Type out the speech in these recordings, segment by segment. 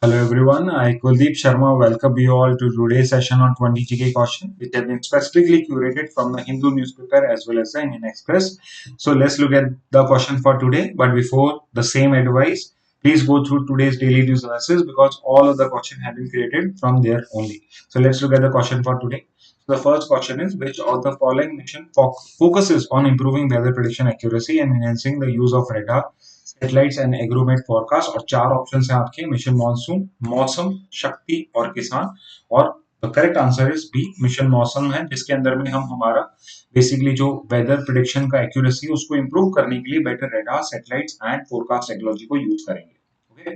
Hello everyone, I Kuldeep Sharma welcome you all to today's session on 20 GK question, which has been specifically curated from the Hindu newspaper as well as the Indian Express. So let's look at the question for today. But before the same advice, please go through today's daily news analysis because all of the question have been created from there only. So let's look at the question for today. So the first question is which of the following mission focuses on improving weather prediction accuracy and enhancing the use of radar satellites and Agromet forecast और चार option है आपके mission monsoon मौसम शक्ति और किसान और the correct answer is B mission Mausam है जिसके अंदर में हम हमारा बेसिकली जो वेदर प्रिडिक्शन का एक्यूरेसी है उसको इंप्रूव करने के लिए better radar satellites and forecast technology को यूज करेंगे ओके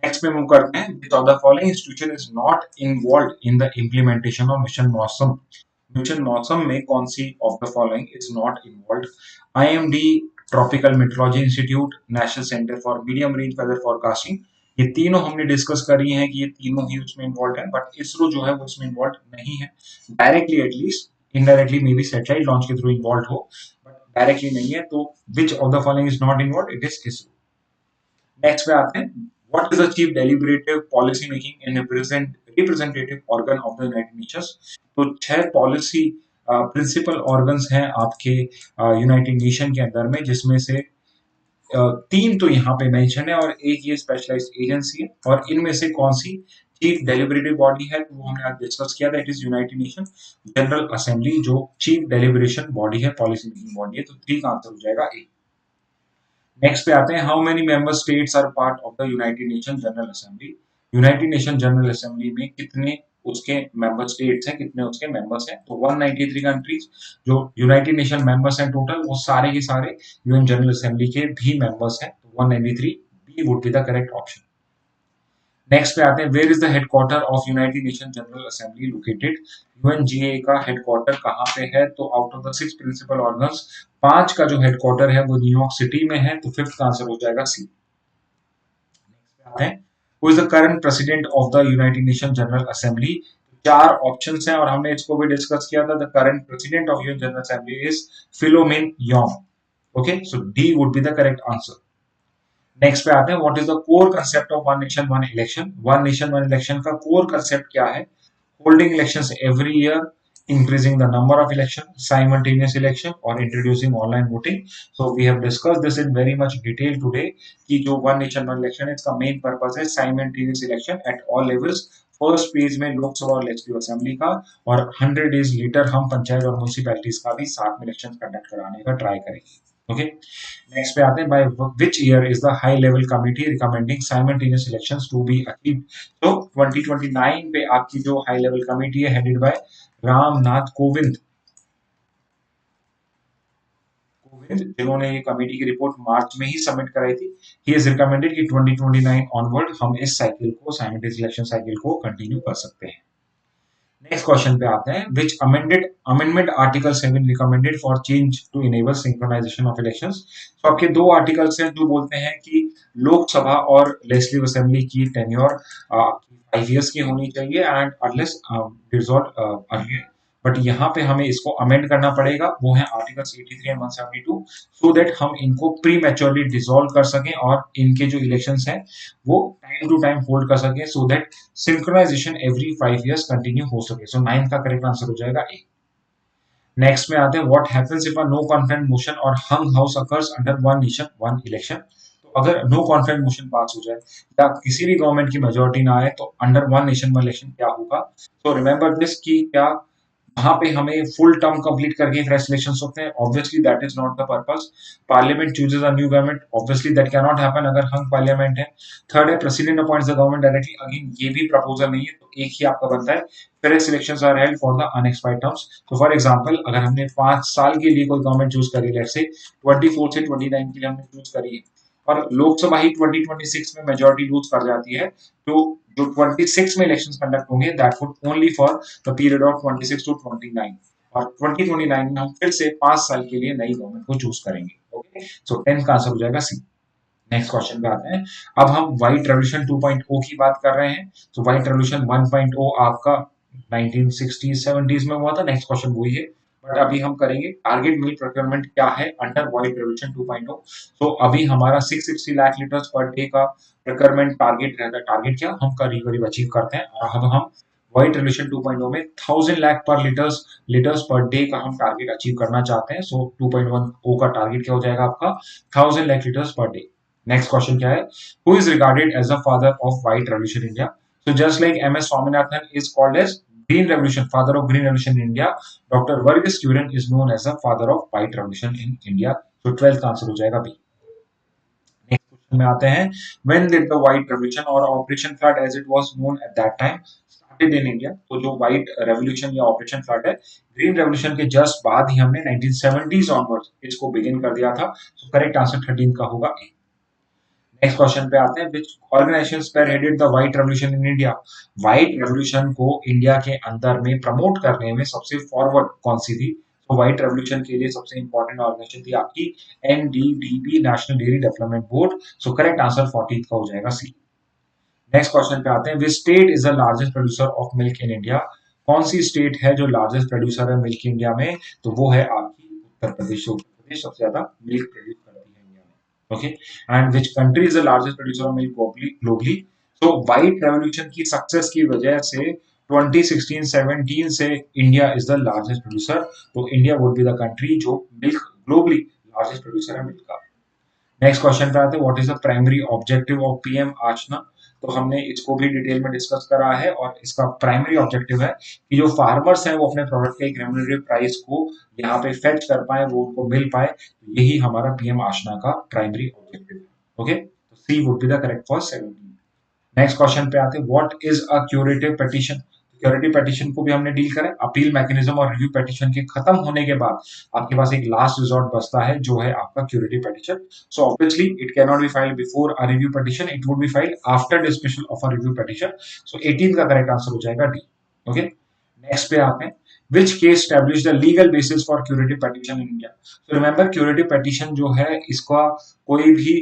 नेक्स्ट में मूव करते हैं which of the following institution is not involve in the implementation of mission Mausam में कौन सी of the following is not involve IMD tropical meteorology institute national centre for medium range weather forecasting ये तीनों हमने discuss करी हैं कि ये तीनों ही उसमें इन्वॉल्व है बट इसरो जो है वो इसमें इन्वॉल्व नहीं है directly at least indirectly may be satellite launch के थ्रू इन्वॉल्व हो बट डायरेक्टली नहीं है तो विच of the following is not involve it is ISRO next पे आते हैं what is the chief deliberative policy making in representative organ of the United Nations तो छह पॉलिसी प्रिंसिपल ऑर्गन्स हैं आपके यूनाइटेड नेशन के अंदर में जिसमें से तीन तो यहाँ पे मेंशन है और एक ये स्पेशलाइज्ड एजेंसी है और इनमें से कौन सी चीफ डेलिबरेटिव बॉडी है तो वो हमने आज डिस्कस किया था it is United Nation General assembly जो चीफ डेलिबरेशन बॉडी है पॉलिसी मेकिंग बॉडी है तो थ्री का आंसर हो जाएगा ए नेक्स्ट पे आते हैं how many member states are part of the United Nation General Assembly United Nation General Assembly में कितने उसके मेंबर स्टेट्स हैं कितने उसके मेंबर्स हैं तो 193 कंट्रीज जो यूनाइटेड नेशन मेंबर्स हैं टोटल वो सारे के सारे यूएन जनरल असेंबली के भी मेंबर्स हैं तो 193 B would be the correct option next पे आते हैं where is the headquarter of United Nation General Assembly located UNGA का हेडक्वार्टर कहाँ पे है तो out of the six principal organs पांच का जो हेडक्वार्टर है वो न्यूयॉर्क सिटी में है तो फिफ्थ का आंसर हो जाएगा सी आते हैं who is the current president of the United Nation General assembly चार ऑप्शंस हैं और हमने इसको भी डिस्कस किया था the current president of UN general assembly is Philomel Yong okay so D would be the correct answer next पे आते हैं what is the core concept of one nation one election का कोर कंसेप्ट क्या है holding elections every year increasing the number of election simultaneous election or introducing online voting so we have discussed this in very much detail today कि जो one nation one election है इसका main purpose है simultaneous election at all levels first page में लोकसभा और legislative assembly का और 100 days later हम पंचायत और म्यूनिसिपैलिटीज का भी साथ में इलेक्शन कंडक्ट कराने का ट्राई करेंगे ओके नेक्स्ट पे आते हैं by which year is the high level committee recommending simultaneous elections to be achieved तो 2029 पे आपकी जो हाई लेवल कमिटी है हेडेड बाय रामनाथ कोविंद जिन्होंने ये कमेटी की रिपोर्ट मार्च में ही सबमिट कराई थी ही इज रिकमेंडेड कि 2029 ऑनवर्ड हम इस साइकिल को साइमल्टेनियस इलेक्शन साइकिल को कंटिन्यू कर सकते हैं नेक्स्ट क्वेश्चन पे आते हैं which amendment article 7 recommended for change to enable synchronization of elections तो आपके दो आर्टिकल्स हैं जो बोलते हैं कि लोकसभा और लेजिस्लेटिव असेंबली की टेन्योर 5 इयर्स की होनी चाहिए and unless dissolve earlier but यहाँ पे हमें इसको अमेंड करना पड़ेगा वो है आर्टिकल्स 83 एंड 172 सो दैट हम इनको प्री मैच्योरली डिसॉल्व कर सकें और इनके जो इलेक्शंस हैं वो टाइम टू टाइम होल्ड कर सकें so that synchronization every 5 years continue हो सके सो 9 का करेक्ट आंसर हो जाएगा ए नेक्स्ट में आते हैं what happens if a no confidence motion और hung house occurs under one nation one election तो अगर नो कॉन्फिडेंस मोशन पास हो जाए या किसी भी गवर्नमेंट की मेजोरिटी ना आए तो under one nation one election क्या होगा तो रिमेंबर दिस कि क्या वहां पे हमें फुल टर्म कंप्लीट करके फ्रेश इलेक्शंस होते हैं obviously that is not the purpose parliament chooses a new government obviously that can not happen अगर हंग पार्लियामेंट है थर्ड है president appoints the government directly again ये भी प्रपोजल नहीं है तो एक ही आपका बनता है fresh elections are held for the unexpired terms तो फॉर एग्जांपल अगर हमने 5 साल के लिए कोई गवर्नमेंट चूज करी लेट्स से 24 से 29 के लिए हमने चूज करी है और लोकसभा ही 2026 में मेजोरिटी लूज कर जाती है तो जो 26 में इलेक्शंस कंडक्ट होंगे that would only for the period of 26 to 29 और 2029 में हम फिर से 5 साल के लिए नई गवर्नमेंट को चूज करेंगे ओके सो 10 का आंसर हो जाएगा सी नेक्स्ट क्वेश्चन पे आते हैं अब हम व्हाइट रेवोल्यूशन 2.0 की बात कर रहे हैं तो व्हाइट रेवोल्यूशन 1.0 आपका 1960s 70s में हुआ था नेक्स्ट क्वेश्चन वही है बट अभी हम करेंगे टारगेट मिल्क प्रोक्योरमेंट क्या है अंडर व्हाइट रेवोल्यूशन 2.0। तो अभी हमारा 660 लाख लीटर्स पर डे का प्रोक्योरमेंट टारगेट रहता है। टारगेट क्या हम करीब करीब अचीव करते हैं, और अब हम व्हाइट रेवोल्यूशन 2.0 में 1000 लाख पर लीटर्स पर डे का हम टारगेट अचीव करना चाहते हैं। सो 2.10 का टारगेट क्या हो जाएगा आपका 1000 lakh litres per day. Next question क्या है, who is regarded as a father of white revolution India. So just like MS Swaminathan is called as Green Revolution, father of Green Revolution in India, Dr. Varghese Kuren is known as the father of White Revolution in India. So 12th answer हो जाएगा B. Next question में आते हैं, when did the White Revolution or Operation Flood as it was known at that time started in India। तो जो White Revolution या Operation Flood है, Green Revolution के जस्ट बाद ही हमने 1970s onwards इसको बिगिन कर दिया था। तो करेक्ट आंसर 13 का होगा ए। नेक्स्ट क्वेश्चन पे आते हैं, which organization spearheaded the white revolution in India। White revolution को इंडिया के अंदर में प्रमोट करने में सबसे फॉरवर्ड कौन सी थी। तो व्हाइट रेवोल्यूशन के लिए सबसे इंपॉर्टेंट ऑर्गेनाइजेशन थी आपकी NDDB, national dairy development board. So correct answer 14 का हो जाएगा सी। नेक्स्ट क्वेश्चन पे आते हैं, which state is the largest producer of milk in India. कौन सी स्टेट है जो लार्जेस्ट प्रोड्यूसर है मिल्क इंडिया में। तो वो है आपकी उत्तर प्रदेश। उत्तर प्रदेश सबसे ज्यादा मिल्क प्रोड्यूस करती है इंडिया में। Okay, and which country is the largest producer of milk globally. तो व्हाइट रेवोल्यूशन की सक्सेस की वजह से 2016-17 से India is the largest producer. तो India would be the country जो मिल्क ग्लोबली लार्जेस्ट प्रोड्यूसर है मिल्क का। नेक्स्ट क्वेश्चन पे आते हैं, what is the primary objective of PM Ashna. तो हमने इसको भी डिटेल में डिस्कस करा है, और इसका प्राइमरी ऑब्जेक्टिव है कि जो फार्मर्स हैं वो अपने प्रोडक्ट के एक रेम्युनरेटिव प्राइस को यहाँ पे फेच कर पाए, वो उनको मिल पाए। तो यही हमारा पीएम आशना का प्राइमरी ऑब्जेक्टिव है। ओके, तो C would be the correct for 17। Next question पे आते हैं, what is a curative petition. Curative petition को भी हमने डील करा। अपील मैकेनिज्म और रिव्यू पिटीशन के खत्म होने के बाद आपके पास एक लास्ट रिजॉर्ट बचता है जो है आपका curative petition. So obviously it can not be filed before a review petition, it would be filed after dismissal of a review petition. So 18 का करेक्ट आंसर हो जाएगा डी। ओके, नेक्स्ट पे आते हैं, which case established the legal basis for curative petition in India। So remember curative petition जो है इसका कोई भी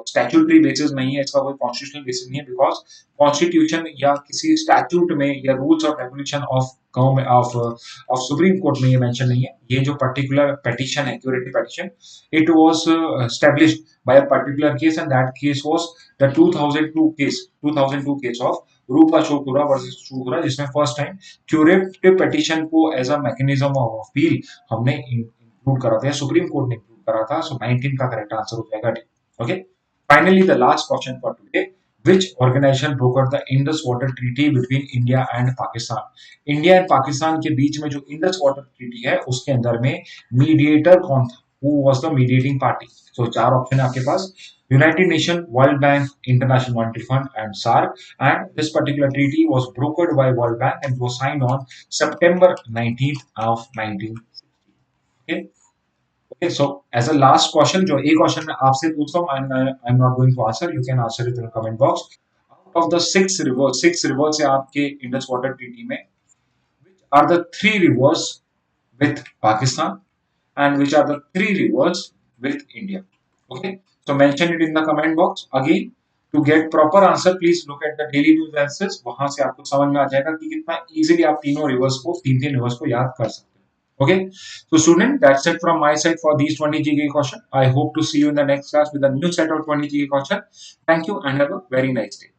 स्टैट्यूटरी बेसिस नहीं है, इसका कोई कॉन्स्टिट्यूशनल बेसिस नहीं है, बिकॉज कॉन्स्टिट्यूशन या किसी स्टैट्यूट में या rules of regulation of government of supreme court में ये मेंशन नहीं है। ये जो पर्टिकुलर पेटिशन है curative petition, it was established by a particular case and that case was the 2002 case of Rupa Chopra versus Chopra, जिसमें फर्स्ट टाइम क्यूरेटिव पेटिशन को as a mechanism of appeal हमने इंक्लूड करा था, सुप्रीम कोर्ट ने include करा था। सो 19 का करेक्ट आंसर हो जाएगा D. Okay, finally the last question for today, which organization brokered the Indus Water Treaty between India and Pakistan। India and Pakistan के बीच में जो इंडस वाटर ट्रीटी है उसके अंदर में मीडिएटर कौन था, who was the mediating party। so चार ऑप्शन है आपके पास, United Nation, World Bank, International Monetary Fund and SARC, and this particular treaty was brokered by World Bank and was signed on September 19th of 1960। okay, okay, so as a last question, जो एक question मैं आपसे पूछता हूँ, I'm not going to answer, you can answer it in the comment box। Out of the six rivers से आपके Indus water treaty में, which are the three rivers with Pakistan and which are the three rivers with India। Okay, so mention it in the comment box again। To get proper answer, please look at the daily news analysis। वहां से आपको समझ में आ जाएगा कि कितना easily आप तीनों रिवर्स को तीन रिवर्स को याद कर सकते हैं। Okay, so student, that's it from my side for these 20 GK question। I hope to see you in the next class with a new set of 20 GK question। Thank you and have a very nice day।